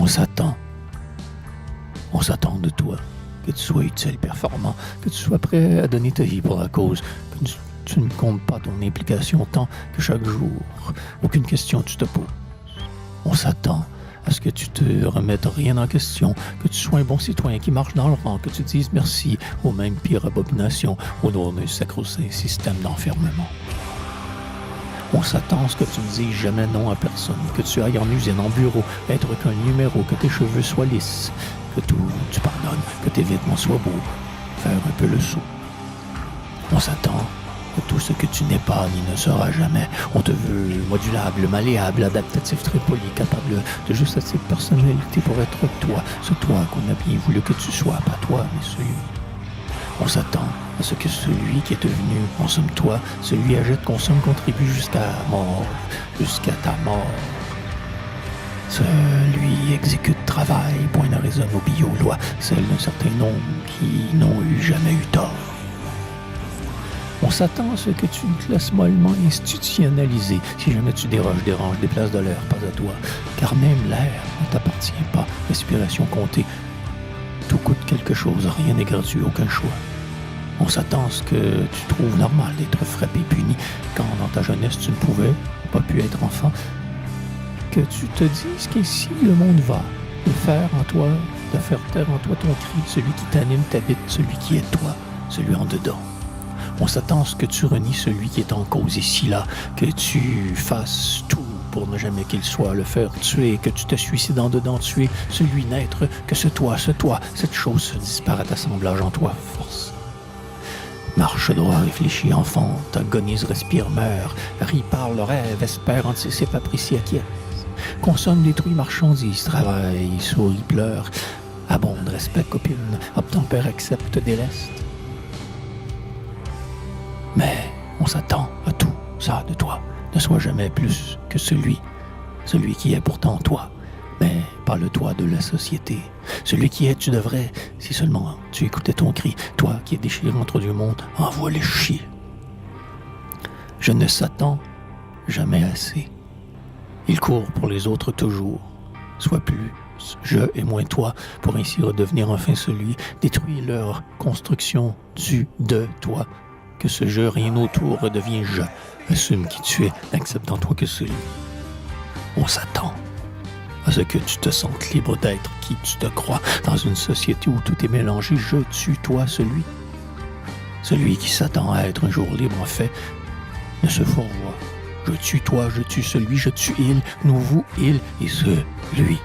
On s'attend. On s'attend de toi. Que tu sois utile, performant, que tu sois prêt à donner ta vie pour la cause, que tu ne comptes pas ton implication tant que chaque jour, aucune question tu te poses. On s'attend à ce que tu te remettes rien en question, que tu sois un bon citoyen qui marche dans le rang, que tu dises merci aux mêmes pires abominations au nom d'un sacro-saint système d'enfermement. On s'attend à ce que tu ne dises jamais non à personne, que tu ailles en usine, en bureau, être qu'un numéro, que tes cheveux soient lisses, que tout tu pardonnes, que tes vêtements soient beaux, faire un peu le saut. On s'attend que tout ce que tu n'es pas ni ne seras jamais. On te veut modulable, malléable, adaptatif, très poli, capable de juste assez de personnalité pour être toi, ce toi qu'on a bien voulu que tu sois, pas toi, mais celui. On s'attend à ce que celui qui est devenu, en somme toi, celui agite, consomme, contribue jusqu'à mort, jusqu'à ta mort. Celui exécute, travail, point de raison, obéit aux lois, celles d'un certain nombre qui n'ont jamais eu tort. On s'attend à ce que tu te laisses mollement institutionnaliser. Si jamais tu dérange, déplace de l'air, pas à toi. Car même l'air ne t'appartient pas. Respiration comptée. Tout coûte quelque chose, rien n'est gratuit, aucun choix. On s'attend à ce que tu trouves normal d'être frappé, puni, quand dans ta jeunesse tu ne pouvais, pas pu être enfant. Que tu te dises qu'ici le monde va, de faire en toi, de faire taire en toi ton cri, celui qui t'anime, t'habite, celui qui est toi, celui en dedans. On s'attend à ce que tu renies celui qui est en cause ici, là, que tu fasses tout pour ne jamais qu'il soit, le faire tuer, que tu te suicides en dedans, tuer celui naître, que ce toi, cette chose se disparate assemblage en toi, force. Marche droit, réfléchis, enfante, agonise, respire, meurt, rit, parle, rêve, espère, anticipe, apprécie, acquiesce. Consomme, détruit, marchandise, travaille, sourit, pleure, abonde, respecte, copine, obtempère, accepte, déleste. Mais on s'attend à tout ça de toi. Ne sois jamais plus que celui qui est pourtant toi, mais pas le toi de la société. Celui qui est, tu devrais, si seulement tu écoutais ton cri, toi qui es déchiré entre deux mondes, envoie-les chier. Je ne s'attends jamais assez. Il court pour les autres toujours. Sois plus je et moins toi, pour ainsi redevenir enfin celui, détruis leur construction de toi. Que ce je, rien autour, redevient je. Assume qui tu es, accepte en toi que celui. On s'attend à ce que tu te sentes libre d'être qui tu te crois dans une société où tout est mélangé. Je tue toi, celui. Celui qui s'attend à être un jour libre, en fait, ne se fourvoie. Je tue toi, je tue celui, je tue il, nous, vous, il et ce, lui.